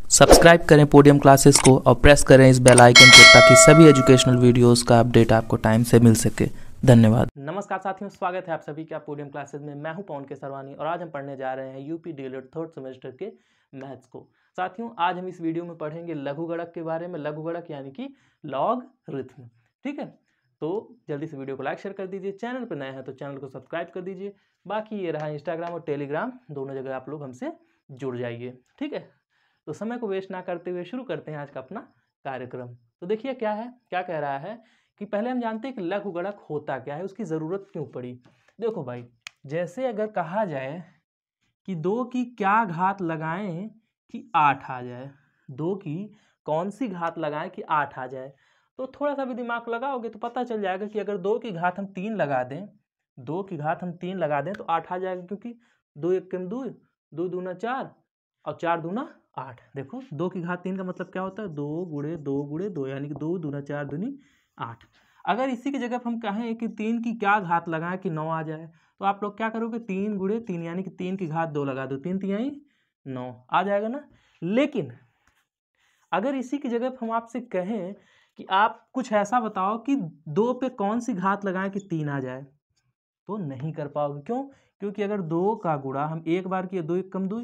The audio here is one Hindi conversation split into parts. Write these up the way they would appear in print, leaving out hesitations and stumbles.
सब्सक्राइब करें पोडियम क्लासेस को और प्रेस करें इस बेल आइकन को ताकि सभी एजुकेशनल वीडियोस का अपडेट आपको टाइम से मिल सके। धन्यवाद। नमस्कार साथियों, स्वागत है आप सभी का पोडियम क्लासेस में। मैं हूं पवन के सरवानी और आज हम पढ़ने जा रहे हैं यूपी डीएलएड थर्ड सेमेस्टर के मैथ्स को। साथियों, आज हम इस वीडियो में पढ़ेंगे लघुगणक के बारे में। लघुगणक यानी कि लॉगरिथम। ठीक है, तो जल्दी से वीडियो को लाइक शेयर कर दीजिए। चैनल पर नए हैं तो चैनल को सब्सक्राइब कर दीजिए। बाकी ये रहा इंस्टाग्राम और टेलीग्राम, दोनों जगह आप लोग हमसे जुड़ जाइए। ठीक है, तो समय को वेस्ट ना करते हुए शुरू करते हैं आज का अपना कार्यक्रम। तो देखिए क्या है, क्या कह रहा है कि पहले हम जानते हैं कि लघुगणक होता क्या है, उसकी ज़रूरत क्यों पड़ी। देखो भाई, जैसे अगर कहा जाए कि 2 की क्या घात लगाएं कि 8 आ जाए, 2 की कौन सी घात लगाएं कि 8 आ जाए, तो थोड़ा सा भी दिमाग लगाओगे तो पता चल जाएगा कि अगर 2 की घात हम 3 लगा दें, 2 की घात हम 3 लगा दें तो 8 आ जाएगा, क्योंकि 2 एक कम 2, 2 दूना 4 और 4 दूना 8। देखो 2 की घात 3 का मतलब क्या होता है, 2 गुणे 2 गुणे 2, यानी कि 2 दूना 4 दूनी 8। अगर इसी की जगह हम कहें कि 3 की क्या घात लगाएं कि 9 आ जाए, तो आप लोग क्या करोगे, 3 गुणे 3 यानी कि 3 की घात 2 लगा दो, 3 तिहाई 9 आ जाएगा ना। लेकिन अगर इसी की जगह हम आपसे कहें कि आप कुछ ऐसा बताओ कि 2 पे कौन सी घात लगाएं कि 3 आ जाए, तो नहीं कर पाओगे। क्यों? क्योंकि अगर 2 का गुणा हम एक बार किए 2 एक कम 2,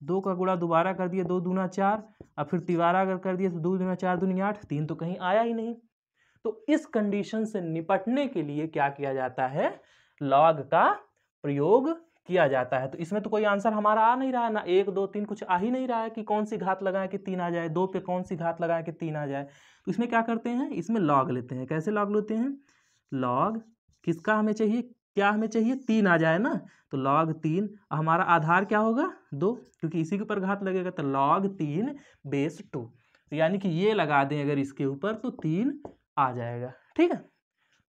2 का गुणा दोबारा कर दिए 2 दूना 4 और फिर तिबारा अगर कर दिए तो 2 दूना 4 दूनी 8, 3 तो कहीं आया ही नहीं। तो इस कंडीशन से निपटने के लिए क्या किया जाता है, लॉग का प्रयोग किया जाता है। तो इसमें तो कोई आंसर हमारा आ नहीं रहा है ना, 1 2 3 कुछ आ ही नहीं रहा है कि कौन सी घात लगाएं कि 3 आ जाए, 2 पे कौन सी घात लगाएं कि 3 आ जाए। तो इसमें क्या करते हैं, इसमें लॉग लेते हैं। कैसे लॉग लेते हैं, लॉग किसका हमें चाहिए, क्या हमें चाहिए, 3 आ जाए ना, तो लॉग 3, हमारा आधार क्या होगा 2, क्योंकि इसी के ऊपर घात लगेगा, तो लॉग 3 बेस 2, तो यानी कि ये लगा दें अगर इसके ऊपर तो 3 आ जाएगा। ठीक है,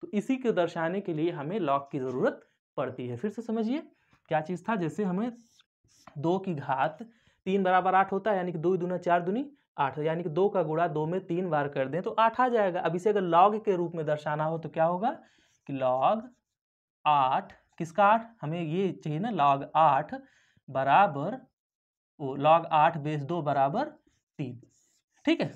तो इसी को दर्शाने के लिए हमें लॉग की ज़रूरत पड़ती है। फिर से समझिए क्या चीज़ था, जैसे हमें 2 की घात 3 बराबर 8 होता है, यानी कि 2 दूना 4 दूनी 8, यानी कि 2 का गुणा 2 में 3 बार कर दें तो 8 आ जाएगा। अब इसे अगर लॉग के रूप में दर्शाना हो तो क्या होगा कि लॉग 8, किसका 8, हमें ये चाहिए ना, लॉग 8 बराबर लॉग 8 बेस 2 बराबर 3। ठीक है,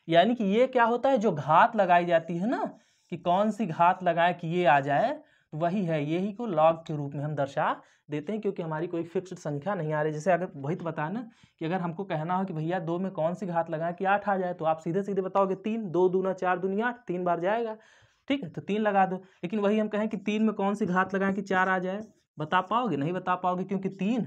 यानी कि ये क्या होता है, जो घात लगाई जाती है ना कि कौन सी घात लगाए कि ये आ जाए, तो वही है, यही को लॉग के रूप में हम दर्शा देते हैं, क्योंकि हमारी कोई फिक्स्ड संख्या नहीं आ रही। जैसे अगर वही तो बताया ना कि अगर हमको कहना हो कि भैया 2 में कौन सी घात लगाए कि 8 आ जाए, तो आप सीधे सीधे बताओगे 3, 2 दूना 4 दूनी 8, 3 बार जाएगा। ठीक है, तो 3 लगा दो। लेकिन वही हम कहें कि 3 में कौन सी घात लगाएं कि 4 आ जाए, बता पाओगे, नहीं बता पाओगे, क्योंकि 3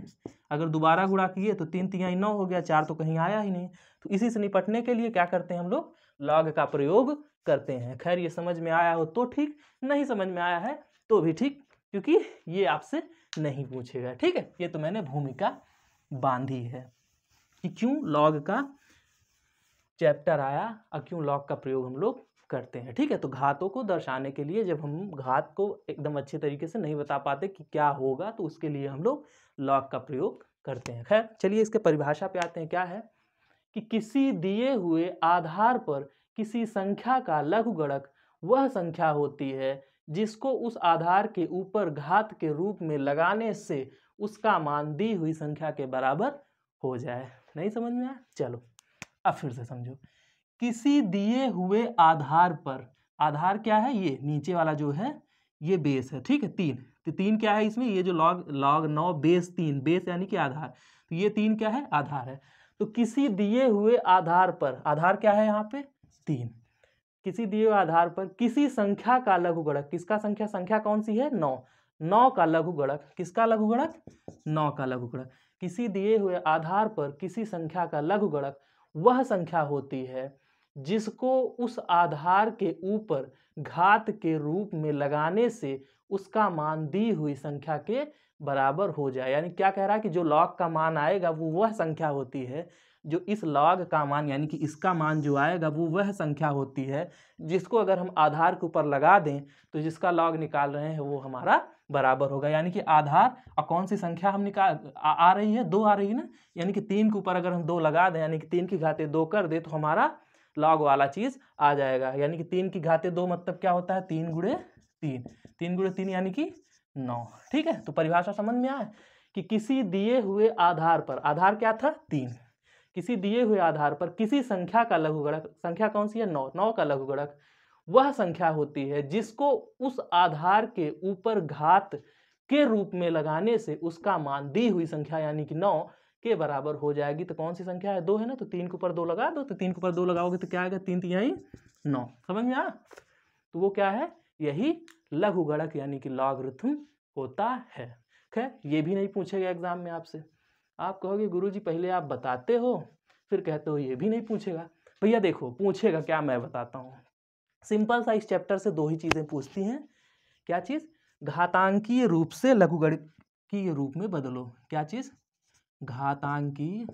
अगर दोबारा गुणा किए तो 3 तिहाई 9 हो गया, 4 तो कहीं आया ही नहीं। तो इसी से निपटने के लिए क्या करते हैं हम लोग, लॉग का प्रयोग करते हैं। खैर ये समझ में आया हो तो ठीक, नहीं समझ में आया है तो भी ठीक, क्योंकि ये आपसे नहीं पूछेगा। ठीक है, ये तो मैंने भूमिका बांधी है कि क्यों लॉग का चैप्टर आया और क्यों लॉग का प्रयोग हम लोग करते हैं। ठीक है, तो घातों को दर्शाने के लिए जब हम घात को एकदम अच्छे तरीके से नहीं बता पाते कि क्या होगा, तो उसके लिए हम लोग लॉग का प्रयोग करते हैं। खैर चलिए इसके परिभाषा पे आते हैं। क्या है कि किसी दिए हुए आधार पर किसी संख्या का लघुगणक वह संख्या होती है जिसको उस आधार के ऊपर घात के रूप में लगाने से उसका मान दी हुई संख्या के बराबर हो जाए। नहीं समझ में आया, चलो अब फिर से समझो। किसी दिए हुए आधार पर, आधार क्या है, ये नीचे वाला जो है ये बेस है। ठीक है, 3, तो 3 क्या है इसमें, ये जो log 9 बेस 3, बेस यानी कि आधार, तो ये 3 क्या है, आधार है। तो किसी दिए हुए आधार पर, आधार क्या है यहाँ पे 3, किसी दिए हुए आधार पर किसी संख्या का लघुगणक, किसका संख्या, संख्या कौन सी है 9, 9 का लघुगणक, किसका लघुगणक 9 का लघुगणक, किसी दिए हुए आधार पर किसी संख्या का लघुगणक वह संख्या होती है जिसको उस आधार के ऊपर घात के रूप में लगाने से उसका मान दी हुई संख्या के बराबर हो जाए। यानी क्या कह रहा है कि जो लॉग का मान आएगा वो वह संख्या होती है, जो इस लॉग का मान यानी कि इसका मान जो आएगा वो वह संख्या होती है जिसको अगर हम आधार के ऊपर लगा दें तो जिसका लॉग निकाल रहे हैं वो हमारा बराबर होगा। यानी कि आधार और कौन सी संख्या हम निकाल आ रही है, 2 आ रही है ना, यानी कि 3 के ऊपर अगर हम 2 लगा दें, यानी कि 3 की घाते 2 कर दे तो हमारा लॉग वाला चीज आ जाएगा। यानी कि 3 की घाते 2 मतलब क्या होता है, 3 गुणे 3, 3 गुणे 3 यानी कि 9। ठीक है, तो परिभाषा समझ में आए कि किसी दिए हुए आधार पर, आधार क्या था 3, किसी दिए हुए आधार पर किसी संख्या का लघुगणक, संख्या कौन सी है 9, 9 का लघुगणक वह संख्या होती है जिसको उस आधार के ऊपर घात के रूप में लगाने से उसका मान दी हुई संख्या यानी कि 9 के बराबर हो जाएगी। तो कौन सी संख्या है 2 है ना, तो 3 के ऊपर 2 लगा दो, तो 3 के ऊपर 2 लगाओगे तो क्या आएगा 3 तिहाई 9। समझ में आया? तो वो क्या है, यही लघुगणक यानी कि लॉगरिथम होता है। खैर ये भी नहीं पूछेगा एग्जाम में आपसे, आप कहोगे गुरुजी पहले आप बताते हो फिर कहते हो ये भी नहीं पूछेगा। भैया देखो पूछेगा क्या, मैं बताता हूँ। सिंपल सा इस चैप्टर से 2 ही चीजें पूछती हैं। क्या चीज? घातांकीय रूप से लघुगणकीय रूप में बदलो। क्या चीज? घातांकीय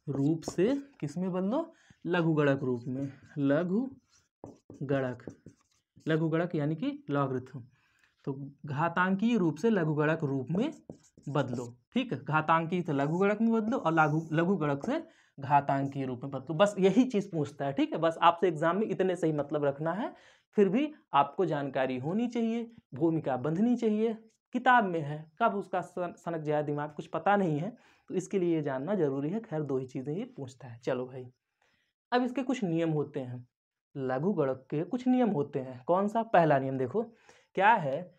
रूप से किस में बदलो? लघुगणक रूप में। लघुगणक यानी कि लॉगरिथम। तो घातांकीय रूप से लघुगणक रूप में बदलो। ठीक है, घातांकीय से लघुगणक में बदलो और लघुगणक से घातांकीय रूप में बदलो। बस यही चीज पूछता है। ठीक है, बस आपसे एग्जाम में इतने से ही मतलब रखना है। फिर भी आपको जानकारी होनी चाहिए, भूमिका बंधनी चाहिए। किताब में है, कब उसका सनक जाए दिमाग, कुछ पता नहीं है, तो इसके लिए ये जानना जरूरी है। खैर 2 ही चीजें ये पूछता है। चलो भाई, अब इसके कुछ नियम होते हैं, लघुगणक के कुछ नियम होते हैं। कौन सा? पहला नियम देखो क्या है।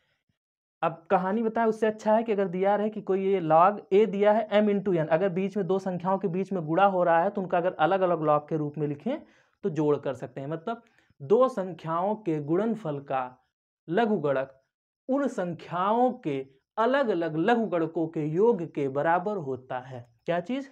अब कहानी बताए उससे अच्छा है कि अगर दिया रहे कि कोई ये log a दिया है m इंटू एन, अगर बीच में 2 संख्याओं के बीच में गुणा हो रहा है तो उनका अगर अलग अलग log के रूप में लिखें तो जोड़ कर सकते हैं। मतलब 2 संख्याओं के गुणनफल का लघुगणक उन संख्याओं के अलग अलग लघुगणकों के योग के बराबर होता है। क्या चीज?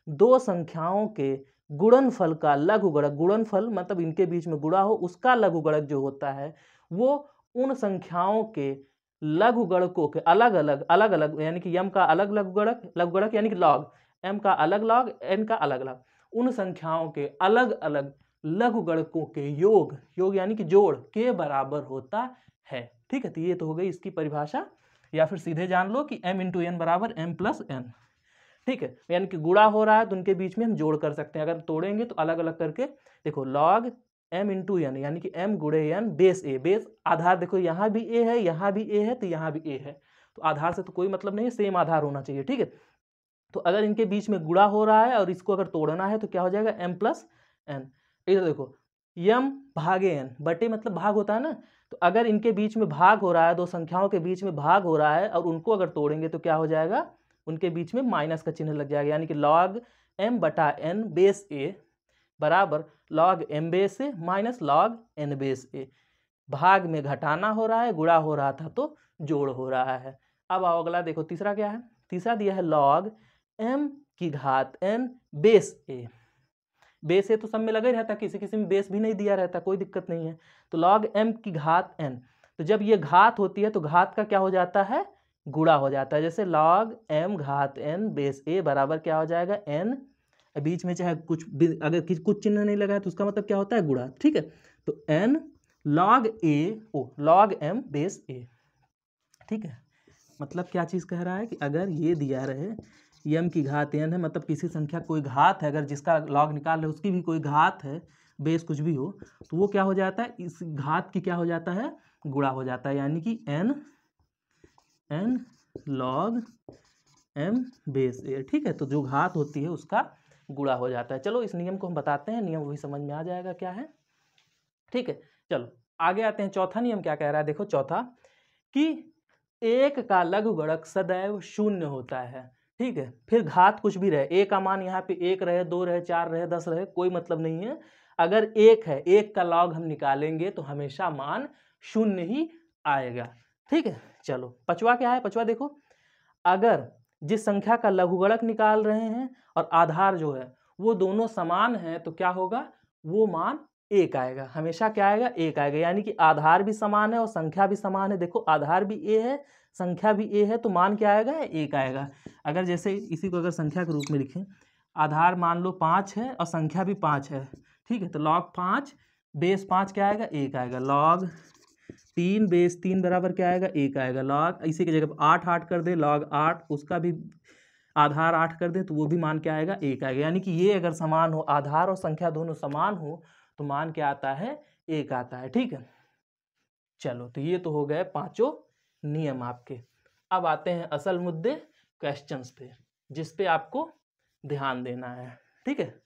2 संख्याओं के गुणनफल का लघुगणक, गुणनफल मतलब इनके बीच में गुणा हो, उसका लघुगणक जो होता है वो उन संख्याओं के लघुगणकों के अलग अलग यानी कि m का अलग लघुगणक यानी कि log, m का अलग log, n का अलग log, उन संख्याओं के अलग अलग लघुगणकों के योग यानी कि जोड़ के बराबर होता है। ठीक है, तो ये तो हो गई इसकी परिभाषा। या फिर सीधे जान लो कि m इंटू एन बराबर m प्लस एन। ठीक है, यानी कि गुणा हो रहा है तो उनके बीच में हम जोड़ कर सकते हैं। अगर तोड़ेंगे तो अलग अलग करके देखो, log m इंटू एन यानी कि m गुणे n बेस a, बेस आधार देखो यहाँ भी a है, यहाँ भी a है, तो यहाँ भी a है, तो आधार से तो कोई मतलब नहीं है, सेम आधार होना चाहिए। ठीक है, तो अगर इनके बीच में गुणा हो रहा है और इसको अगर तोड़ना है तो क्या हो जाएगा m प्लस एन। इधर देखो m भागे n, बटे मतलब भाग होता है ना, तो अगर इनके बीच में भाग हो रहा है, 2 संख्याओं के बीच में भाग हो रहा है और उनको अगर तोड़ेंगे तो क्या हो जाएगा, उनके बीच में माइनस का चिन्ह लग जाएगा। यानी कि log m बटा n बेस a बराबर log m base a minus log n base a। भाग में घटाना हो रहा है, गुणा हो रहा था तो जोड़ हो रहा है। अब आओ अगला देखो, तीसरा क्या है? तीसरा दिया है log m की घात n बेस a। बेस ए तो सब में लगा ही रहता, किसी किसी में बेस भी नहीं दिया रहता, कोई दिक्कत नहीं है। तो log m की घात n, तो जब ये घात होती है तो घात का क्या हो जाता है, गुणा हो जाता है। जैसे log m घात n बेस a बराबर क्या हो जाएगा n, बीच में चाहे कुछ अगर कुछ चिन्ह नहीं लगा है तो उसका मतलब क्या होता है, गुणा। ठीक है, तो n log a ओ log m बेस a। ठीक है, मतलब क्या चीज कह रहा है कि अगर ये दिया रहे m की घात n है, मतलब किसी संख्या कोई घात है, अगर जिसका log निकाल रहे उसकी भी कोई घात है, बेस कुछ भी हो, तो वो क्या हो जाता है, इस घात की क्या हो जाता है, गुणा हो जाता है। यानी कि n log m base a। ठीक है, तो जो घात होती है उसका गुणा हो जाता है। चलो इस नियम को हम बताते हैं, नियम वही समझ में आ जाएगा क्या है। ठीक है, चलो आगे आते हैं। चौथा नियम क्या कह रहा है, देखो चौथा, कि 1 का लघुगणक सदैव 0 होता है। ठीक है, फिर घात कुछ भी रहे, a का मान यहाँ पे 1 रहे, 2 रहे, 4 रहे, 10 रहे, कोई मतलब नहीं है। अगर 1 है, 1 का log हम निकालेंगे तो हमेशा मान 0 ही आएगा। ठीक है, चलो पांचवा क्या है, पांचवा देखो, अगर जिस संख्या का लघुगणक निकाल रहे हैं और आधार जो है वो दोनों समान है तो क्या होगा, वो मान 1 आएगा। हमेशा क्या आएगा, 1 आएगा। यानी कि आधार भी समान है और संख्या भी समान है। देखो आधार भी a है, संख्या भी a है, तो मान क्या आएगा, 1 आएगा। अगर जैसे इसी को अगर संख्या के रूप में लिखें, आधार मान लो 5 है और संख्या भी 5 है। ठीक है, तो log 5 बेस 5 क्या आएगा, 1 आएगा। log 3 बेस 3 बराबर क्या आएगा, 1 आएगा। log इसी की जगह 8 कर दे, log 8 उसका भी आधार 8 कर दे तो वो भी मान क्या आएगा, 1 आएगा। यानी कि ये अगर समान हो, आधार और संख्या दोनों समान हो, तो मान क्या आता है, 1 आता है। ठीक है, चलो तो ये तो हो गए 5 नियम आपके। अब आते हैं असल मुद्दे, क्वेश्चंस पे। जिस पे आपको ध्यान देना है, ठीक है।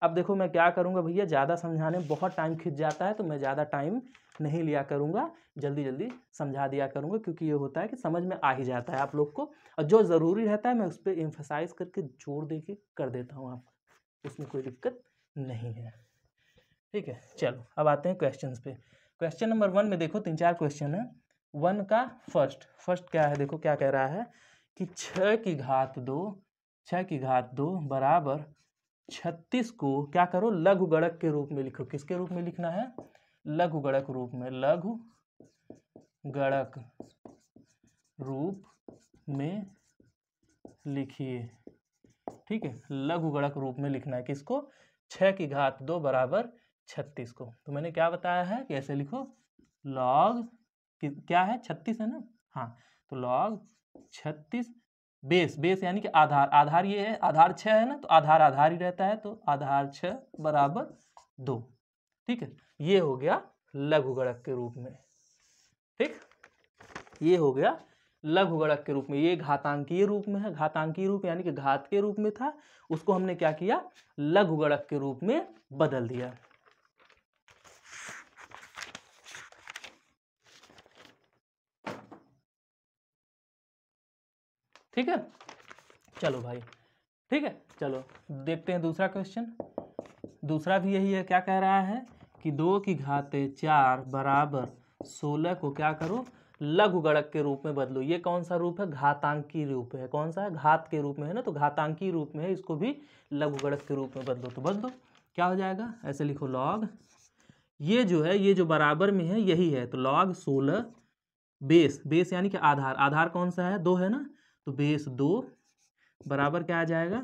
अब देखो मैं क्या करूँगा भैया, ज़्यादा समझाने में बहुत टाइम खिंच जाता है, तो मैं ज़्यादा टाइम नहीं लिया करूँगा, जल्दी जल्दी समझा दिया करूँगा, क्योंकि ये होता है कि समझ में आ ही जाता है आप लोग को, और जो ज़रूरी रहता है मैं उस पर एम्फसाइज करके जोर दे के कर देता हूँ आपको, उसमें कोई दिक्कत नहीं है, ठीक है। चलो अब आते हैं क्वेश्चंस पे। क्वेश्चन नंबर 1 में देखो 3-4 क्वेश्चन है। 1 का फर्स्ट क्या है, देखो क्या कह रहा है कि 6 की घात 2 बराबर 36 को क्या करो, लघु गणक के रूप में लिखो। किसके रूप में लिखना है, लघु गणक रूप में, लघु गणक रूप में लिखिए, ठीक है। लघु गणक रूप में लिखना है किसको, 6 की घात 2 बराबर 36 को। तो मैंने क्या बताया है, कैसे लिखो, लॉग क्या है 36 है ना, हाँ, तो लॉग 36 बेस यानी कि आधार ये है, आधार 6 है ना, तो आधार ही रहता है, तो आधार 6 बराबर 2, ठीक है। ये हो गया लघु गणक के रूप में, ठीक, ये हो गया लघु गणक के रूप में। ये घातांकीय रूप में है, घातांकीय रूप यानी कि घात के रूप में था, उसको हमने क्या किया, लघु गणक के रूप में बदल दिया। ठीक है, चलो भाई, ठीक है, चलो देखते हैं दूसरा क्वेश्चन। दूसरा भी यही है, क्या कह रहा है कि 2 की घात 4 बराबर 16 को क्या करो, लघु गणक के रूप में बदलो। ये कौन सा रूप है, घातांकी रूप है। कौन सा है, घात के रूप में है ना, तो घातांकी रूप में है, इसको भी लघु गणक के रूप में बदलो। तो बदलो, क्या हो जाएगा, ऐसे लिखो, लॉग, ये जो है, ये जो बराबर में है यही है, तो लॉग 16 बेस यानी कि आधार कौन सा है, 2 है ना, तो बेस 2 बराबर क्या आ जाएगा,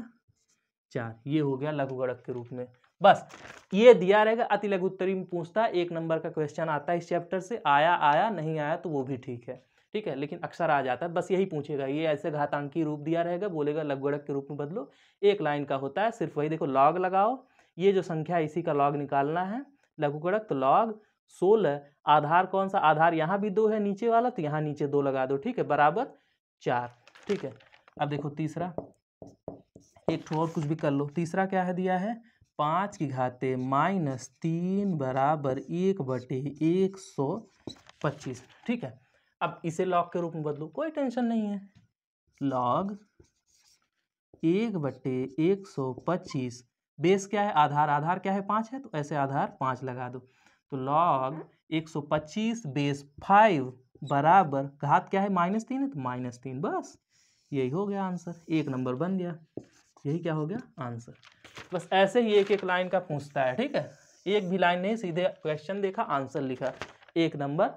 4। ये हो गया लघु गणक के रूप में। बस ये दिया रहेगा, अति लघु उत्तरी में पूछता है, 1 नंबर का क्वेश्चन आता है इस चैप्टर से, आया नहीं आया तो वो भी ठीक है, ठीक है, लेकिन अक्सर आ जाता है। बस यही पूछेगा, ये ऐसे घातांकी रूप दिया रहेगा, बोलेगा लघु गणक के रूप में बदलो, 1 लाइन का होता है, सिर्फ वही देखो, लॉग लगाओ, ये जो संख्या है इसी का लॉग निकालना है, लघु गणक, तो लॉग 16, आधार कौन सा, आधार यहाँ भी 2 है नीचे वाला, तो यहाँ नीचे 2 लगा दो, ठीक है, बराबर 4, ठीक है। अब देखो तीसरा, एक और कुछ भी कर लो। तीसरा क्या है दिया है, 5 की घाते -3 बराबर 1/125, ठीक है। अब इसे लॉग के रूप में बदलो, कोई टेंशन नहीं है, लॉग 1/125, बेस क्या है, आधार क्या है, 5 है, तो ऐसे आधार 5 लगा दो, तो लॉग 125 बेस 5 बराबर, घात क्या है, -3 है, तो -3, बस यही हो गया आंसर, 1 नंबर बन गया, यही क्या हो गया आंसर। बस ऐसे ही एक लाइन का पूछता है, ठीक है, एक भी लाइन नहीं, सीधे क्वेश्चन देखा, आंसर लिखा, 1 नंबर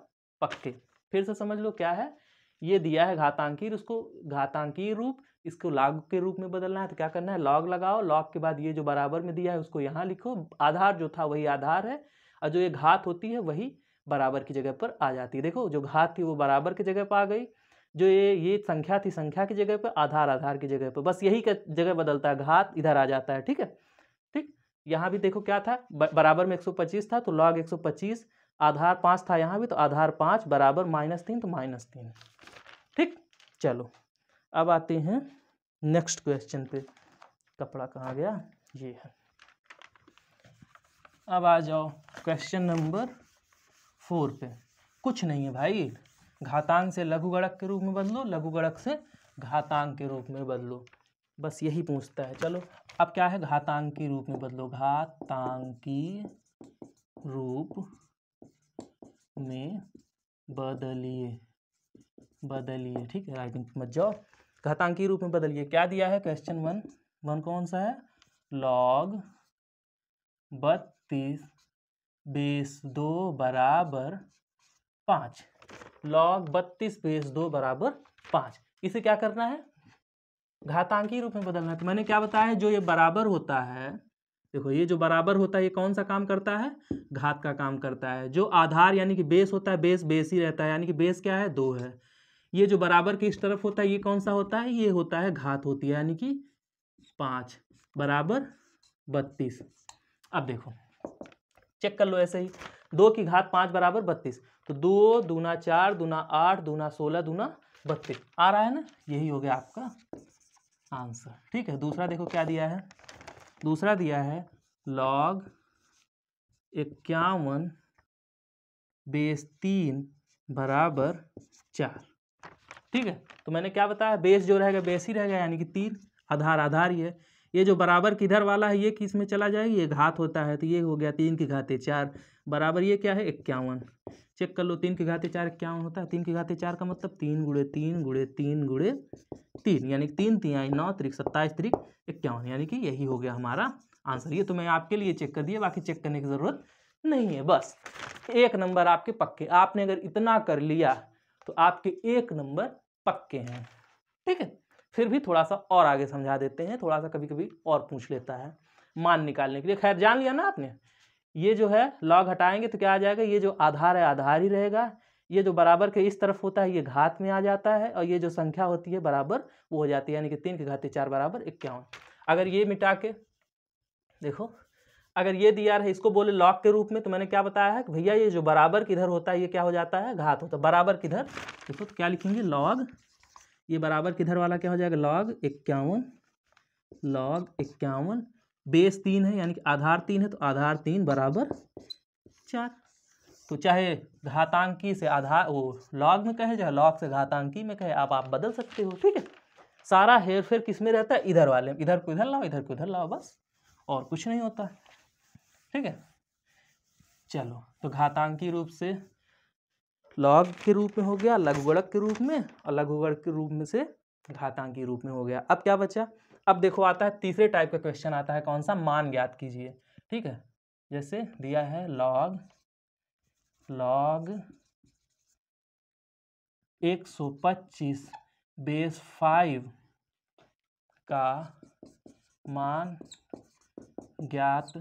पक्के। फिर से समझ लो क्या है, ये दिया है घातांकी, उसको घातांकीय रूप, इसको लॉग के रूप में बदलना है, तो क्या करना है, लॉग लगाओ, लॉग के बाद ये जो बराबर में दिया है उसको यहाँ लिखो, आधार जो था वही आधार है, और जो ये घात होती है वही बराबर की जगह पर आ जाती है। देखो जो घात थी वो बराबर की जगह पर आ गई, जो ये संख्या थी संख्या की जगह पर, आधार की जगह पर, बस यही का जगह बदलता है, घात इधर आ जाता है, ठीक है। ठीक, यहाँ भी देखो क्या था, बराबर में 125 था, तो लॉग 125, आधार 5 था यहाँ भी, तो आधार 5 बराबर -3, तो -3, ठीक। चलो अब आते हैं नेक्स्ट क्वेश्चन पे, कपड़ा कहाँ गया, ये है। अब आ जाओ क्वेश्चन नंबर 4 पे। कुछ नहीं है भाई, घातांक से लघु गणक के रूप में बदलो, लघु गणक से घातांक के रूप में बदलो, बस यही पूछता है। चलो अब क्या है, घातांकी रूप में बदलो, घातांकी रूप में बदलिए, ठीक है, राइटिंग मत जाओ, घातांकी रूप में बदलिए। क्या दिया है क्वेश्चन 1 कौन सा है, लॉग 32 बेस 2 बराबर 5, लॉग 32 बेस 2 बराबर 5, इसे क्या करना है, घातांकी रूप में बदलना है। तो मैंने क्या बताया है, जो ये बराबर होता है, देखो ये जो बराबर होता है ये कौन सा काम करता है, घात का काम करता है। जो आधार यानी कि बेस होता है, बेस ही रहता है, यानी कि बेस क्या है, 2 है। ये जो बराबर की इस तरफ होता है ये कौन सा होता है, ये होता है घात होती है, यानी कि 5 बराबर 32। अब देखो चेक कर लो, ऐसे ही 2 की घात 5 बराबर 32, तो 2 दूना 4 दूना 8 दूना 16 दूना 32 आ रहा है ना, यही हो गया आपका आंसर। ठीक है, दूसरा देखो क्या दिया है, दूसरा दिया है log 51 बेस 3 बराबर 4। ठीक है, तो मैंने क्या बताया, बेस जो रहेगा बेस ही रहेगा यानी कि 3, आधार आधार ही है। ये जो बराबर किधर वाला है ये किस में चला जाएगा, ये घात होता है तो ये हो गया 3 की घाते 4 बराबर ये क्या है 51। चेक कर लो, 3 की घाते 4 51 होता है। 3 की घाते 4 का मतलब 3 गुणे 3 गुणे 3 गुणे 3 यानी कि 3 3 9 त्रिक 27 त्रिक 51 यानी कि यही हो गया हमारा आंसर। ये तो मैं आपके लिए चेक कर दिया, बाकी चेक करने की ज़रूरत नहीं है। बस 1 नंबर आपके पक्के। आपने अगर इतना कर लिया तो आपके 1 नंबर पक्के हैं। ठीक है, फिर भी थोड़ा सा और आगे समझा देते हैं, थोड़ा सा कभी कभी और पूछ लेता है मान निकालने के लिए। खैर जान लिया ना आपने, ये जो है लॉग हटाएंगे तो क्या आ जाएगा, ये जो आधार है आधार ही रहेगा, ये जो बराबर के इस तरफ होता है ये घात में आ जाता है, और ये जो संख्या होती है बराबर वो हो जाती है यानी कि 3 की घाते 4 बराबर 51। अगर ये मिटा के देखो, अगर ये दिया है इसको बोले लॉग के रूप में, तो मैंने क्या बताया है कि भैया ये जो बराबर किधर होता है ये क्या हो जाता है, घात होता है। बराबर किधर देखो तो क्या लिखेंगे, लॉग, ये बराबर किधर वाला क्या हो जाएगा, लॉग 51, लॉग 51 बेस 3 है यानी कि आधार 3 है तो आधार 3 बराबर 4। तो चाहे घातांकी से आधार वो लॉग में कहे, चाहे लॉग से घातांकी में कहे, आप बदल सकते हो। ठीक है, सारा हेर फेर किस में रहता है, इधर वाले, इधर को इधर लाओ, इधर को इधर लाओ, बस और कुछ नहीं होता। ठीक है, चलो तो घातांकी रूप से लॉग के रूप में हो गया, लघुगणक के रूप में, और लघुगणक के रूप में से घातांकी रूप में हो गया। अब क्या बचा, अब देखो आता है तीसरे टाइप का क्वेश्चन आता है, कौन सा, मान ज्ञात कीजिए। ठीक है, जैसे दिया है लॉग 125 बेस 5 का मान ज्ञात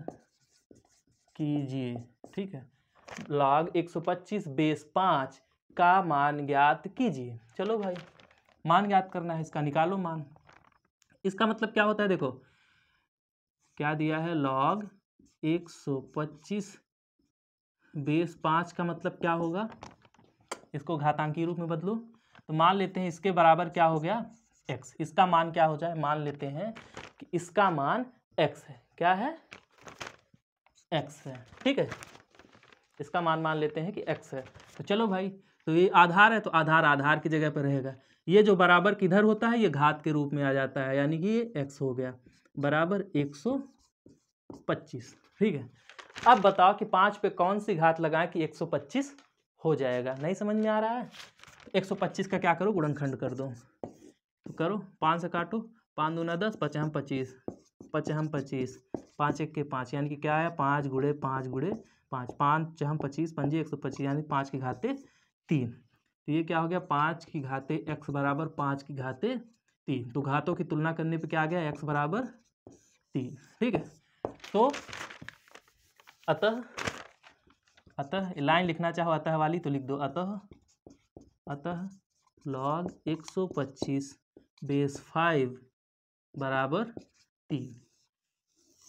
कीजिए। ठीक है, log 125 बेस 5 का मान ज्ञात कीजिए। चलो भाई मान ज्ञात करना है, इसका निकालो मान। इसका मतलब क्या होता है, देखो क्या दिया है, log 125 बेस 5 का मतलब क्या होगा, इसको घातांकी रूप में बदलो तो मान लेते हैं इसके बराबर क्या हो गया, x। इसका मान क्या हो जाए, मान लेते हैं कि इसका मान x है। क्या है, x है। ठीक है, इसका मान लेते हैं कि x है। तो चलो भाई, तो ये आधार है तो आधार आधार की जगह पर रहेगा। ये जो बराबर किधर होता है ये घात के रूप में आ जाता है यानी कि ये x हो गया बराबर 125। ठीक है, अब बताओ कि 5 पे कौन सी घात लगाएं कि 125 हो जाएगा। नहीं समझ में आ रहा है, 125 का क्या करो, गुणनखंड कर दो। तो करो, 5 से काटो, 5 दूना 10, 5 हम 25, 5 हम 25, 5 1 के 5 यानी कि क्या है 5 गुणे 5 गुणे 5, 5 हम 25, 5 125 यानी 5 की घाते 3। तो ये क्या हो गया, 5 की घाते x बराबर 5 की घाते 3। तो घातों की तुलना करने पे क्या आ गया, x बराबर 3। ठीक है, तो अतः लाइन लिखना चाहो अतः वाली तो लिख दो, अतः log 125 बेस 5 बराबर 3।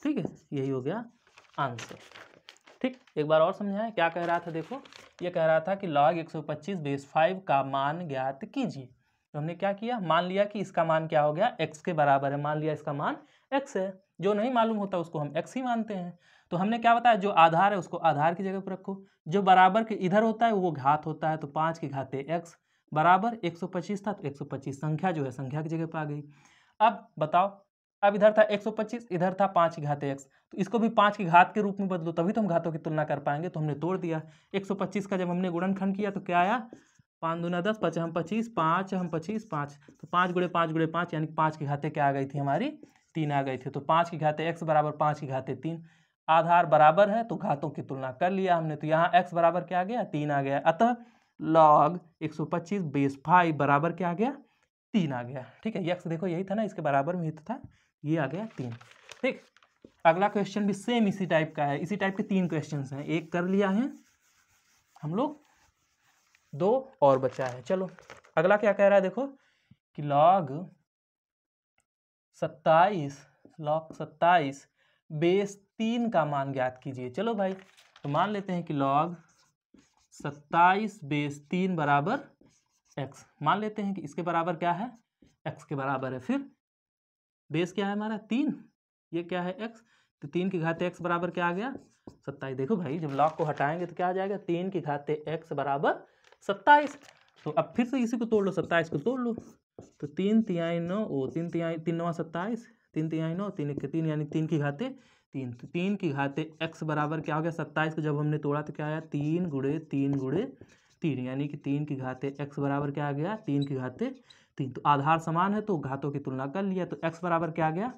ठीक है, यही हो गया आंसर। ठीक, एक बार और समझाएं क्या कह रहा था, देखो ये कह रहा था कि log 125 बेस 5 का मान ज्ञात कीजिए। तो हमने क्या किया, मान लिया कि इसका मान क्या हो गया, x के बराबर है, मान लिया इसका मान x है। जो नहीं मालूम होता उसको हम x ही मानते हैं। तो हमने क्या बताया, जो आधार है उसको आधार की जगह पर रखो, जो बराबर के इधर होता है वो घात होता है। तो 5 की घाते x बराबर 125 था तो 125 संख्या जो है संख्या की जगह पर आ गई। अब बताओ, अब इधर था 125, इधर था 5 की घाते x, तो इसको भी 5 की घात के रूप में बदलो तभी तो हम घातों की तुलना कर पाएंगे। तो हमने तोड़ दिया, 125 का जब हमने गुणनखंड किया तो क्या आया, 5 दूना 10, 5 हम 25, 5 हम 25, 5 तो 5 गुणे 5 गुणे 5 यानी 5 की घाते क्या आ गई थी हमारी, 3 आ गई थी। तो 5 की घाते x बराबर 5 की घाते 3, आधार बराबर है तो घातों की तुलना कर लिया हमने, तो यहाँ x बराबर क्या आ गया, 3 आ गया। अतः log 125 बेस 5 बराबर क्या आ गया, 3 आ गया। ठीक है, x देखो यही था ना, इसके बराबर में ही था, ये आ गया 3। ठीक, अगला क्वेश्चन भी सेम इसी टाइप का है। इसी टाइप के 3 क्वेश्चंस हैं, एक कर लिया है हम लोग, 2 और बचा है। चलो अगला क्या कह रहा है, देखो कि log 27 बेस 3 का मान ज्ञात कीजिए। चलो भाई, तो मान लेते हैं कि log 27 बेस 3 बराबर x, मान लेते हैं कि इसके बराबर क्या है, x के बराबर है। फिर बेस क्या है हमारा 3, ये क्या है x, तो 3 की घाते x बराबर क्या आ गया 27। देखो भाई जब लॉग को हटाएंगे तो क्या आ जाएगा 3 की घाते x बराबर 27। तो अब फिर से इसी को तोड़ लो, 27 को तोड़ लो, तो 3 तिहाई 9, ओ 3 तिहाई 3 9 27, 3 तिहाई 9, 3 1 3 यानी 3 की घाते 3। तो 3 की घाते x बराबर क्या हो गया 27 को जब हमने तोड़ा तो क्या आया 3 गुणे 3 गुणे 3, यानी कि 3 की घाते x बराबर क्या आ गया 3 की घाते 3। तो आधार समान है तो घातों की तुलना कर लिया, तो x बराबर क्या आ गया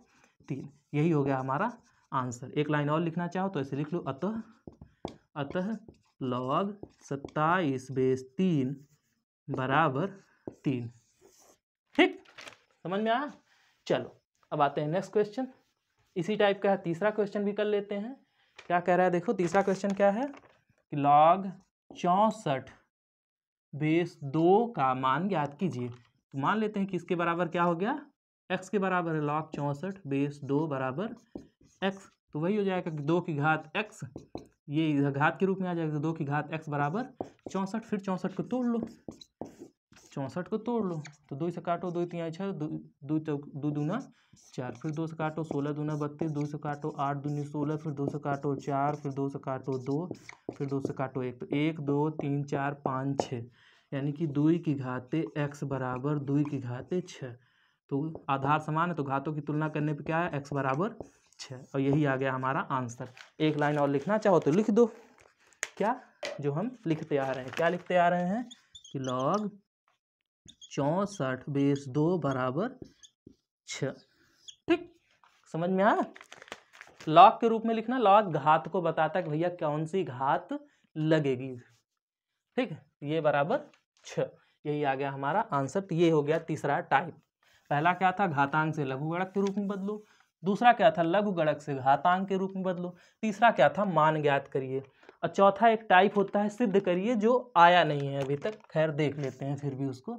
3। यही हो गया हमारा आंसर। एक लाइन और लिखना चाहो तो ऐसे लिख लो, अतः log 27/3 बराबर 3। ठीक, समझ में आया। चलो अब आते हैं नेक्स्ट क्वेश्चन, इसी टाइप का है। तीसरा क्वेश्चन भी कर लेते हैं। क्या कह रहा है देखो, तीसरा क्वेश्चन क्या है कि log 64/2 का मान ज्ञात कीजिए। तो मान लेते हैं कि इसके बराबर क्या हो गया x के बराबर है log 64/2 बराबर x। तो वही हो जाएगा कि 2 की घात x, ये इधर घात के रूप में आ जाएगा, 2 की घात x बराबर 64। फिर 64 को तोड़ लो, 64 को तोड़ लो, तो 2 से काटो, 2 3 6, 2 दूना 4, फिर 2 से काटो, 16 दूना 32, 2 से काटो 8 दूनी 16, फिर 2 से काटो 4, फिर 2 से काटो 2, फिर 2 से काटो 1, तो 1 2 3 4 5 6, यानी कि 2 की घाते x बराबर 2 की घाते 6। तो आधार समान है तो घातों की तुलना करने पे क्या है x बराबर 6, और यही आ गया हमारा आंसर। एक लाइन और लिखना चाहो तो लिख दो, क्या जो हम लिखते आ रहे हैं, क्या लिखते आ रहे हैं कि log 64/2 बराबर 6। ठीक, समझ में आया। लॉग के रूप में लिखना, लॉग घात को बताता है कि भैया कौन सी घात लगेगी। ठीक है, ये बराबर 6, यही आ गया हमारा आंसर। तो ये हो गया तीसरा टाइप। पहला क्या था, घातांक से लघुगणक के रूप में बदलो। दूसरा क्या था, लघुगणक से घातांक के रूप में बदलो। तीसरा क्या था, मान ज्ञात करिए। और चौथा एक टाइप होता है सिद्ध करिए, जो आया नहीं है अभी तक। खैर देख लेते हैं फिर भी उसको।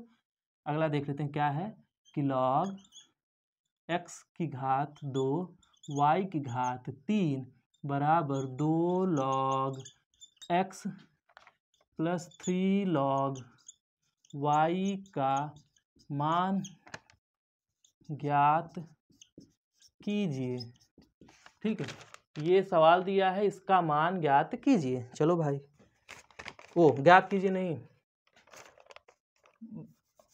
अगला देख लेते हैं क्या है कि log x की घात 2 y की घात 3 बराबर 2 log x plus 3 log y का मान ज्ञात कीजिए। ठीक है, ये सवाल दिया है, इसका मान ज्ञात कीजिए। चलो भाई, ओ ज्ञात कीजिए नहीं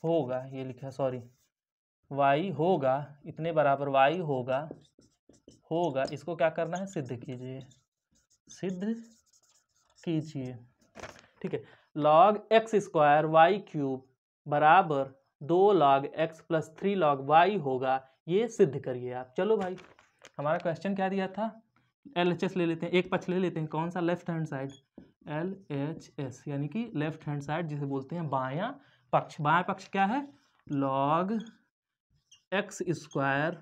होगा, ये लिखा है सॉरी, y होगा इतने बराबर y होगा, इसको क्या करना है, सिद्ध कीजिए, सिद्ध कीजिए। ठीक है, log x square y cube बराबर 2 log x plus 3 log y होगा, ये सिद्ध करिए आप। चलो भाई, हमारा क्वेश्चन क्या दिया था, LHS ले लेते हैं, एक पक्ष ले लेते हैं, कौन सा, लेफ्ट हैंड साइड, LHS यानी कि लेफ्ट हैंड साइड जिसे बोलते हैं बायां पक्ष। बायां पक्ष क्या है, log x square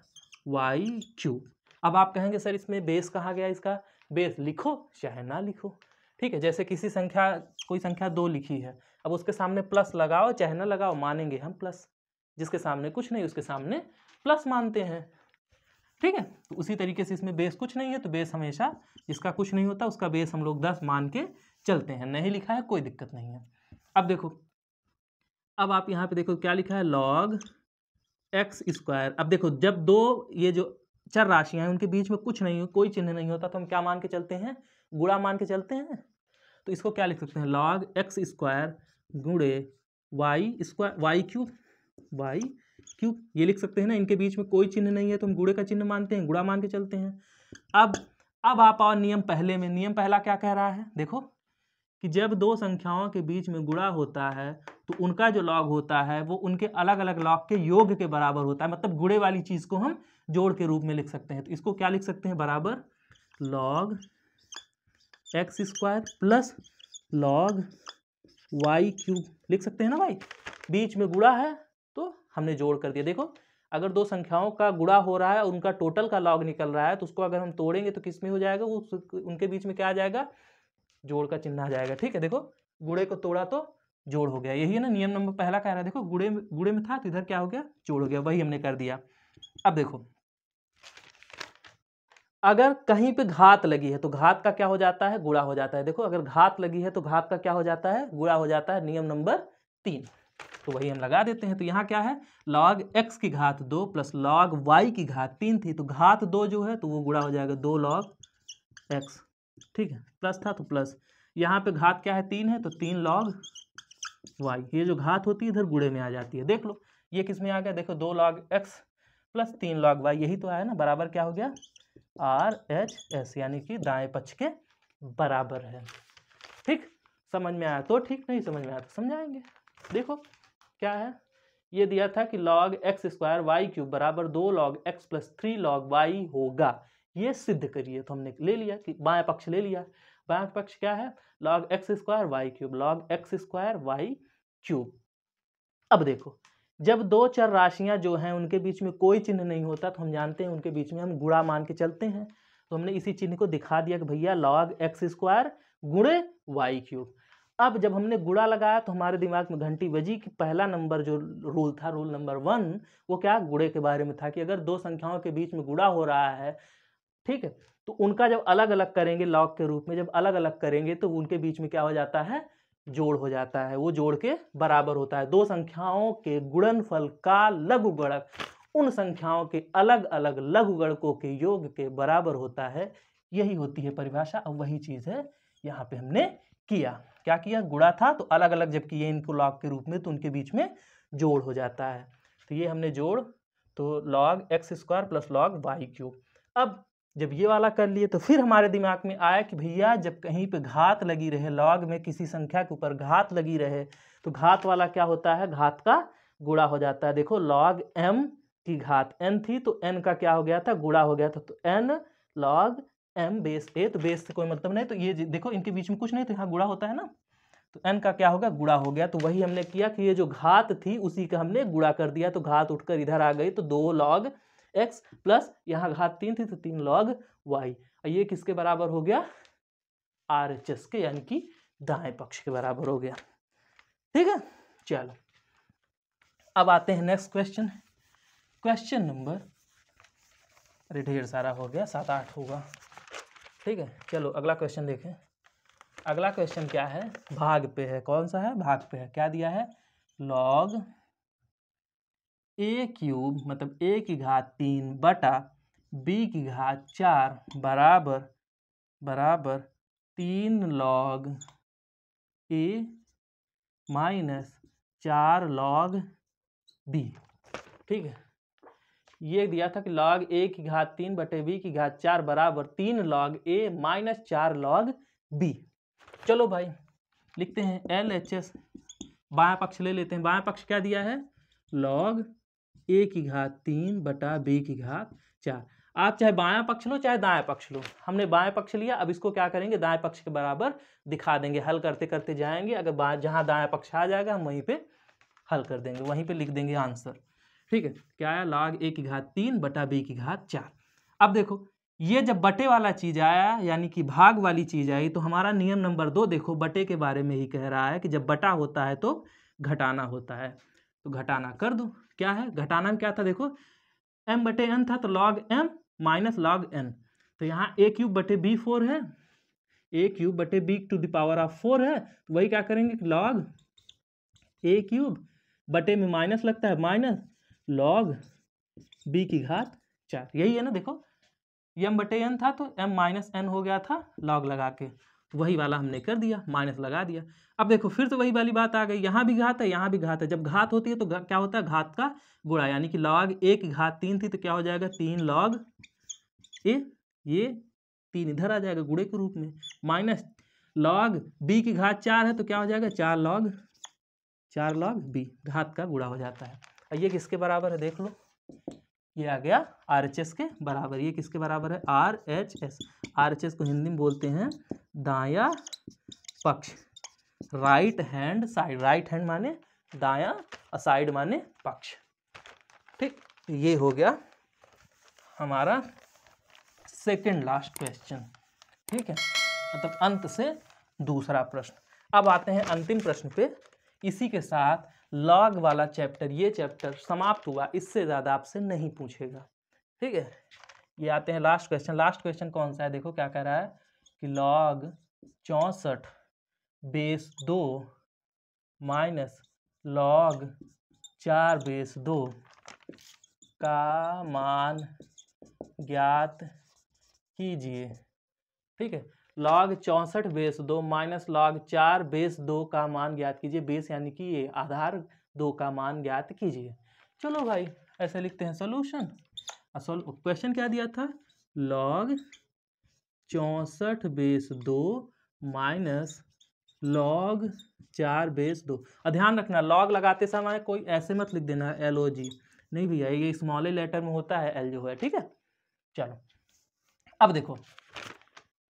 y cube. अब आप कहेंगे सर इसमें बेस कहाँ गया, इसका बेस लिखो चाहे ना लिखो। ठीक है, जैसे किसी संख्या, कोई संख्या 2 लिखी है, अब उसके सामने प्लस लगाओ चाहे ना लगाओ, मानेंगे हम प्लस। जिसके सामने कुछ नहीं उसके सामने प्लस मानते हैं। ठीक है, तो उसी तरीके से इसमें बेस कुछ नहीं है तो बेस हमेशा, जिसका कुछ नहीं होता उसका बेस हम लोग 10 मान के चलते हैं। नहीं लिखा है कोई दिक्कत नहीं है। अब देखो, अब आप यहाँ पे देखो क्या लिखा है, log x स्क्वायर। अब देखो, जब दो ये जो चर राशियां हैं उनके बीच में कुछ नहीं हो, कोई चिन्ह नहीं होता, तो हम क्या मान के चलते हैं, गुणा मान के चलते हैं। तो इसको क्या लिख सकते हैं, log x स्क्वायर गुणे वाई स्क्वायर वाई क्यूब, ये लिख सकते हैं ना। इनके बीच में कोई चिन्ह नहीं है तो हम गुणे का चिन्ह मानते हैं, गुणा मान के चलते हैं। अब आप और नियम पहले में, नियम पहला क्या कह रहा है, देखो कि जब दो संख्याओं के बीच में गुणा होता है तो उनका जो लॉग होता है वो उनके अलग अलग लॉग के योग के बराबर होता है। मतलब गुणे वाली चीज को हम जोड़ के रूप में लिख सकते हैं। तो इसको क्या लिख सकते हैं, बराबर log x square plus log y cube लिख सकते हैं ना भाई। बीच में गुणा है तो हमने जोड़ कर दिया। देखो, अगर दो संख्याओं का गुणा हो रहा है और उनका टोटल का लॉग निकल रहा है तो उसको अगर हम तोड़ेंगे तो किस में हो जाएगा, वो उनके बीच में क्या आ जाएगा, जोड़ का चिन्ह आ जाएगा। ठीक है, देखो गुणे को तोड़ा तो जोड़ हो गया, यही है ना नियम नंबर पहला कह रहा है। देखो गुणे में था तो इधर क्या हो गया, जोड़ हो गया, वही हमने कर दिया। अब देखो, अगर कहीं पे घात लगी है तो घात का क्या हो जाता है, गुणा हो जाता है। देखो, अगर घात लगी है तो घात का क्या हो जाता है, गुणा हो जाता है। नियम नंबर 3। तो वही हम लगा देते हैं। तो यहाँ क्या है, log x की घात 2 प्लस log y की घात 3 थी, तो घात 2 जो है तो वो गुणा हो जाएगा 2 log x, ठीक है, प्लस था तो प्लस, यहाँ पे घात क्या है 3 है तो 3 log y, ये जो घात होती है इधर गुणे में आ जाती है। देख लो ये किस में आ गया, देखो 2 log x plus 3 log y, यही तो आया ना, बराबर क्या हो गया RHS, यानी कि दाएं पक्ष के बराबर है। ठीक, समझ में आया तो ठीक, नहीं समझ में आया तो समझाएंगे। देखो क्या है, ये दिया था कि log x square y cube बराबर 2 log x plus 3 log y होगा, ये सिद्ध करिए। तो हमने ले लिया कि बाएं पक्ष ले लिया, बाएं पक्ष क्या है log x square y cube, log x square y cube. अब देखो जब दो चर राशियां जो हैं उनके बीच में कोई चिन्ह नहीं होता तो हम जानते हैं उनके बीच में हम गुणा मान के चलते हैं। तो हमने इसी चिन्ह को दिखा दिया कि भैया log x स्क्वायर गुणे वाई क्यूब। अब जब हमने गुणा लगाया तो हमारे दिमाग में घंटी बजी कि पहला नंबर जो रूल था, रूल नंबर 1, वो क्या गुणे के बारे में था कि अगर दो संख्याओं के बीच में गुणा हो रहा है, ठीक है, तो उनका जब अलग अलग करेंगे लॉग के रूप में, जब अलग अलग करेंगे तो उनके बीच में क्या हो जाता है, जोड़ हो जाता है, वो जोड़ के बराबर होता है। दो संख्याओं के गुणनफल का लघुगणक उन संख्याओं के अलग अलग लघुगणकों के योग के बराबर होता है, यही होती है परिभाषा। अब वही चीज है यहाँ पे हमने किया, क्या किया, गुणा था तो अलग अलग जब किए इनको लॉग के रूप में तो उनके बीच में जोड़ हो जाता है। तो ये हमने जोड़, तो log x square plus log y cube. अब जब ये वाला कर लिए तो फिर हमारे दिमाग में आया कि भैया जब कहीं पे घात लगी रहे, लॉग में किसी संख्या के ऊपर घात लगी रहे तो घात वाला क्या होता है, घात का गुणा हो जाता है। देखो log m की घात n थी तो n का क्या हो गया था, गुणा हो गया था, तो n log m base a, तो बेस से कोई मतलब नहीं, तो ये देखो इनके बीच में कुछ नहीं तो यहाँ गुणा होता है ना, तो n का क्या होगा, गुणा हो गया। तो वही हमने किया कि ये जो घात थी उसी का हमने गुणा कर दिया, तो घात उठकर इधर आ गई, तो 2 log x प्लस यहाँ घात 3 थी तो 3 log y, ये किसके बराबर हो गया, RHS के, यानी कि दाएं पक्ष के बराबर हो गया। ठीक है, चलो अब आते हैं नेक्स्ट क्वेश्चन, क्वेश्चन नंबर, अरे ढेर सारा हो गया, 7-8 होगा। ठीक है, चलो अगला क्वेश्चन देखें। अगला क्वेश्चन क्या है, भाग पे है, कौन सा है, भाग पे है। क्या दिया है, log a क्यूब मतलब a की घात 3 बटा b की घात 4 बराबर बराबर 3 log a minus 4 log b। ठीक है, ये दिया था कि log a की घात 3 बटे b की घात 4 बराबर 3 log a minus 4 log b। चलो भाई लिखते हैं LHS, बायां पक्ष ले लेते हैं। बायां पक्ष क्या दिया है, log a की घात 3 बटा b की घात 4। आप चाहे बायां पक्ष लो चाहे दाएं पक्ष लो, हमने बाएं पक्ष लिया, अब इसको क्या करेंगे, दाएं पक्ष के बराबर दिखा देंगे, हल करते करते जाएंगे, अगर जहां दाएं पक्ष आ जाएगा हम वहीं पे हल कर देंगे, वहीं पे लिख देंगे आंसर। ठीक है, क्या है, log a की घात 3 बटा b की घात 4। अब देखो ये जब बटे वाला चीज आया यानी कि भाग वाली चीज आई, तो हमारा नियम नंबर 2 देखो बटे के बारे में ही कह रहा है कि जब बटा होता है तो घटाना होता है, तो घटाना कर दो। क्या है, घटाना में क्या था, देखो m बटे n था तो log m minus log n, तो यहाँ a क्यूब बटे b 4 है, a क्यूब बटे b to the power of 4 है, तो वही क्या करेंगे, log a क्यूब बटे में माइनस लगता है, माइनस log b की घात 4, यही है ना। देखो m बटे n था तो m माइनस n हो गया था log लगा के, वही वाला हमने कर दिया, माइनस लगा दिया। अब देखो फिर तो वही वाली बात आ गई, यहाँ भी घात है यहाँ भी घात है, जब घात होती है तो क्या होता है, घात का गुणा, यानी कि log a की घात 3 थी तो क्या हो जाएगा, 3 log a, ये 3 इधर आ जाएगा गुणे के रूप में, माइनस log b की घात 4 है तो क्या हो जाएगा, 4 log b, घात का गुणा हो जाता है। और ये किसके बराबर है, देख लो, ये आ गया RHS के बराबर। ये किसके बराबर है, RHS। RHS को हिंदी में बोलते हैं दायां पक्ष, right hand side, right hand माने दायां और साइड माने पक्ष। ठीक, ये हो गया हमारा सेकंड लास्ट क्वेश्चन। ठीक है, मतलब अंत से दूसरा प्रश्न। अब आते हैं अंतिम प्रश्न पे। इसी के साथ लॉग वाला चैप्टर, ये चैप्टर समाप्त हुआ, इससे ज़्यादा आपसे नहीं पूछेगा। ठीक है, ये आते हैं लास्ट क्वेश्चन। लास्ट क्वेश्चन कौन सा है, देखो क्या कह रहा है कि log 64 बेस 2 माइनस log 4/2 का मान ज्ञात कीजिए। ठीक है, log 64/2 माइनस log 4/2 का मान ज्ञात कीजिए। बेस यानी कि ये आधार 2 का मान ज्ञात कीजिए। चलो भाई ऐसे लिखते हैं सोल्यूशन। क्वेश्चन क्या दिया था, log 64/2 माइनस log 4/2। और ध्यान रखना log लगाते समय कोई ऐसे मत लिख देना LOG, नहीं भैया, ये स्मॉल लेटर में होता है L जो है। ठीक है, चलो अब देखो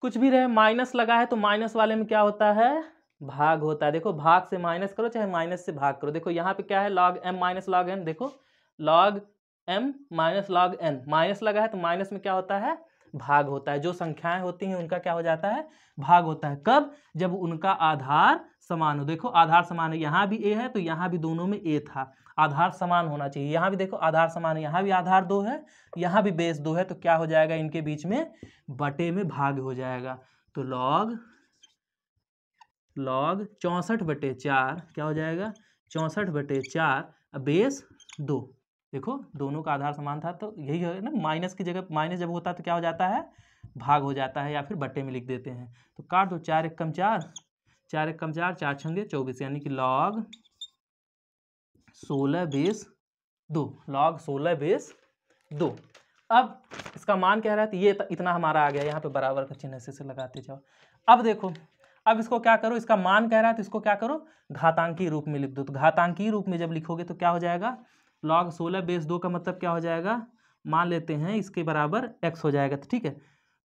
कुछ भी रहे, माइनस लगा है तो माइनस वाले में क्या होता है, भाग होता है। देखो भाग से माइनस करो चाहे माइनस से भाग करो। देखो यहाँ पे क्या है, log m minus log n। देखो log m minus log n, minus लगा है तो माइनस में क्या होता है, भाग होता है। जो संख्याएं होती हैं उनका क्या हो जाता है, भाग होता है। कब, जब उनका आधार समान हो। देखो आधार समान है, यहाँ भी a है तो यहाँ भी दोनों में a था, आधार समान होना चाहिए। यहाँ भी देखो आधार समान है, यहाँ भी आधार 2 है, यहाँ भी बेस 2 है, तो क्या हो जाएगा, इनके बीच में बटे में भाग हो जाएगा। तो log 64/4 क्या हो जाएगा, 64/4 बेस 2। देखो दोनों का आधार समान था तो यही है ना, माइनस की जगह माइनस जब होता है तो क्या हो जाता है, भाग हो जाता है, या फिर बट्टे में लिख देते हैं। तो काट दो, 4 एकम 4, 4 एकम 4, 4 छंगे 24, यानी कि log 16/2, log 16/2। अब इसका मान कह रहा है तो ये इतना हमारा आ गया, यहाँ पे बराबर का चिन्ह ऐसे लगाते जाओ। अब देखो, अब इसको क्या करो, इसका मान कह रहा है तो इसको क्या करो, घातांकी रूप में लिख दो। तो घातांकी रूप में जब लिखोगे तो क्या हो जाएगा, log 16/2 का मतलब क्या हो जाएगा, मान लेते हैं इसके बराबर x हो जाएगा। तो ठीक है,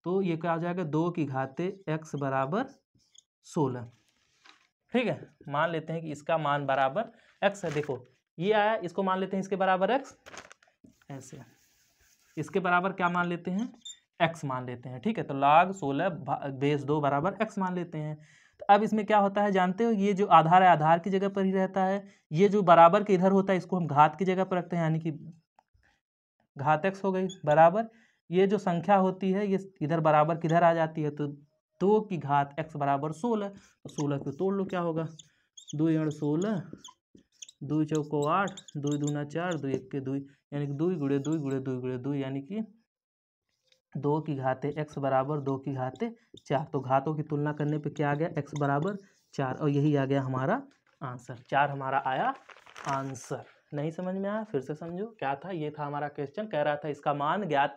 तो ये क्या हो जाएगा, 2 की घाते x बराबर 16। ठीक है, मान लेते हैं कि इसका मान बराबर x है। देखो ये आया, इसको मान लेते हैं इसके बराबर x, ऐसे इसके बराबर क्या मान लेते हैं, x मान लेते हैं। ठीक है, तो log 16/2 बराबर x मान लेते हैं। तो अब इसमें क्या होता है जानते हो, ये जो आधार है आधार की जगह पर ही रहता है, ये जो बराबर के इधर होता है इसको हम घात की जगह पर रखते हैं, यानी कि घात x हो गई बराबर, ये जो संख्या होती है ये इधर बराबर किधर आ जाती है, तो 2 की घात x बराबर 16। तो 16 को तोड़ लो, क्या होगा, 2 × 16, 2 चौको 8, 2 दूना 4, 2 1 के 2, यानी कि 2 गुणे 2 गुणे 2 गुणे 2, यानी कि 2 की घाते x बराबर 2 की घाते 4। तो घातों की तुलना करने पे क्या आ गया, x बराबर 4, और यही आ गया हमारा आंसर। 4 हमारा आया आंसर। नहीं समझ में आया, फिर से समझो क्या था, ये था हमारा क्वेश्चन, कह रहा था इसका मान ज्ञात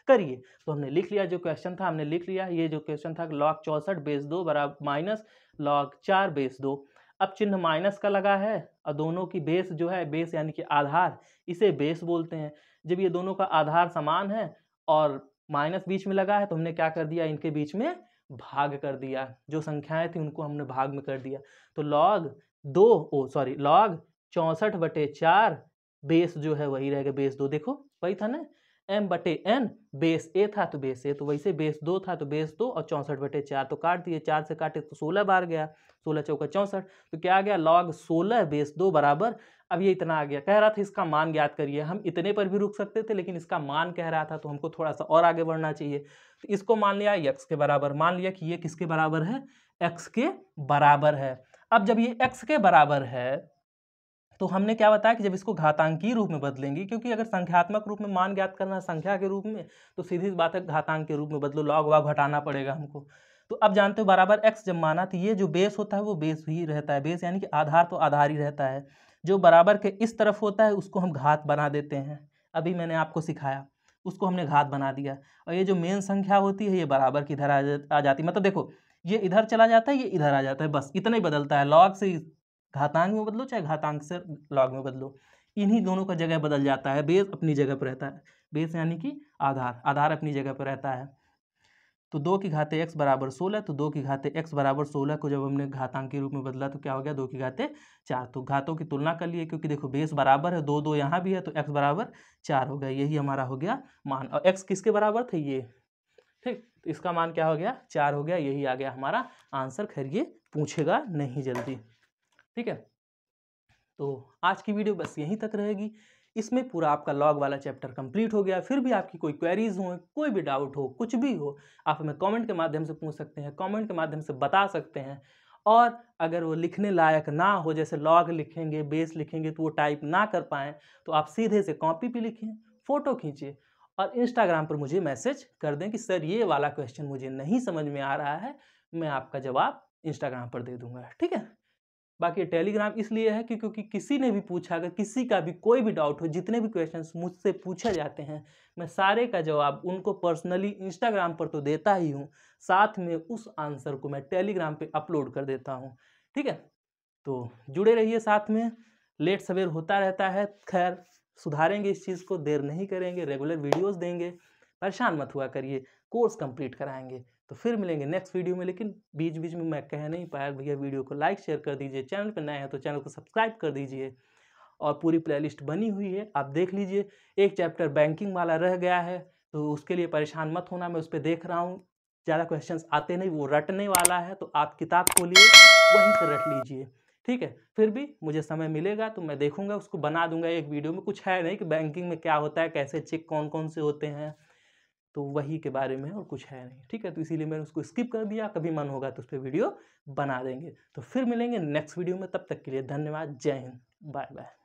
करिए। तो हमने लिख लिया, जो क्वेश्चन था हमने लिख लिया। ये जो क्वेश्चन था log 64/2 बराबर माइनस log 4/2। अब चिन्ह माइनस का लगा है और दोनों की बेस जो है, बेस यानी कि आधार, इसे बेस बोलते हैं। जब ये दोनों का आधार समान है और माइनस बीच में लगा है तो हमने क्या कर दिया, इनके बीच में भाग कर दिया। जो संख्याएं थी उनको हमने भाग में कर दिया। तो log 64/4 बेस जो है वही रहेगा, बेस 2। देखो वही था ना, m/n बेस a था तो बेस a, तो वैसे बेस 2 था तो बेस 2, और 64/4 तो काट दिए, 4 से काटे तो 16 बार गया, 16 चौका 64, तो क्या आ गया, log 16/2 बराबर। अब ये इतना आ गया, कह रहा था इसका मान ज्ञात करिए। हम इतने पर भी रुक सकते थे, लेकिन इसका मान कह रहा था तो हमको थोड़ा सा और आगे बढ़ना चाहिए। तो इसको मान लिया x के बराबर, मान लिया कि ये किसके बराबर है, x के बराबर है। अब जब ये x के बराबर है तो हमने क्या बताया कि जब इसको घातांकीय रूप में बदलेंगे, क्योंकि अगर संख्यात्मक रूप में मान ज्ञात करना है संख्या के रूप में, तो सीधी बात है घातांक के रूप में बदलो, लॉग वाग हटाना पड़ेगा हमको। तो अब जानते हो बराबर x जब माना तो ये जो बेस होता है वो बेस ही रहता है, बेस यानी कि आधार तो आधार ही रहता है। जो बराबर के इस तरफ होता है उसको हम घात बना देते हैं, अभी मैंने आपको सिखाया, उसको हमने घात बना दिया। और ये जो मेन संख्या होती है ये बराबर की इधर आ जाती है, मतलब देखो ये इधर चला जाता है, ये इधर आ जाता है, बस इतना ही बदलता है। लॉग से घातांक में बदलो चाहे घातांक से लॉग में बदलो, इन्हीं दोनों का जगह बदल जाता है, बेस अपनी जगह पर रहता है, बेस यानी कि आधार, आधार अपनी जगह पर रहता है। तो 2 की घाते x बराबर 16, तो 2 की घाते x बराबर 16 को जब हमने घातांक के रूप में बदला तो क्या हो गया, 2 की घाते 4। तो घातों की तुलना कर लिए, क्योंकि देखो बेस बराबर है, 2 2 यहाँ भी है, तो x बराबर 4 हो गया, यही हमारा हो गया मान। और x किसके बराबर थे, ये, ठीक, तो इसका मान क्या हो गया, 4 हो गया, यही आ गया हमारा आंसर। खैर ये पूछेगा नहीं जल्दी, ठीक है। तो आज की वीडियो बस यहीं तक रहेगी, इसमें पूरा आपका लॉग वाला चैप्टर कंप्लीट हो गया। फिर भी आपकी कोई क्वेरीज हो, कोई भी डाउट हो, कुछ भी हो, आप हमें कमेंट के माध्यम से पूछ सकते हैं, कमेंट के माध्यम से बता सकते हैं। और अगर वो लिखने लायक ना हो, जैसे लॉग लिखेंगे, बेस लिखेंगे तो वो टाइप ना कर पाएँ, तो आप सीधे से कॉपी पे लिखिए, फ़ोटो खींचिए और इंस्टाग्राम पर मुझे मैसेज कर दें कि सर ये वाला क्वेश्चन मुझे नहीं समझ में आ रहा है, मैं आपका जवाब इंस्टाग्राम पर दे दूँगा, ठीक है? बाकी टेलीग्राम इसलिए है कि क्योंकि किसी ने भी पूछा, अगर किसी का भी कोई भी डाउट हो, जितने भी क्वेश्चंस मुझसे पूछे जाते हैं, मैं सारे का जवाब उनको पर्सनली इंस्टाग्राम पर तो देता ही हूँ, साथ में उस आंसर को मैं टेलीग्राम पे अपलोड कर देता हूँ, ठीक है? तो जुड़े रहिए साथ में, लेट सवेर होता रहता है, खैर सुधारेंगे इस चीज़ को, देर नहीं करेंगे, रेगुलर वीडियोज़ देंगे, परेशान मत हुआ करिए, कोर्स कंप्लीट कराएँगे। तो फिर मिलेंगे नेक्स्ट वीडियो में, लेकिन बीच-बीच में मैं कह नहीं पाया, भैया वीडियो को लाइक शेयर कर दीजिए, चैनल पे नए हैं तो चैनल को सब्सक्राइब कर दीजिए और पूरी प्लेलिस्ट बनी हुई है, आप देख लीजिए। एक चैप्टर बैंकिंग वाला रह गया है, तो उसके लिए परेशान मत होना, मैं उस पे देख रहा हूँ, ज़्यादा क्वेश्चंस आते नहीं, वो रटने वाला है, तो आप किताब खोलिए, वहीं से रट लीजिए, ठीक है? फिर भी मुझे समय मिलेगा तो मैं देखूँगा, उसको बना दूँगा एक वीडियो में। कुछ है नहीं कि बैंकिंग में क्या होता है, कैसे चेक कौन-कौन से होते हैं, तो वही के बारे में है और कुछ है नहीं, ठीक है? तो इसीलिए मैंने उसको स्किप कर दिया, कभी मन होगा तो उस पे वीडियो बना देंगे। तो फिर मिलेंगे नेक्स्ट वीडियो में, तब तक के लिए धन्यवाद, जय हिंद, बाय-बाय।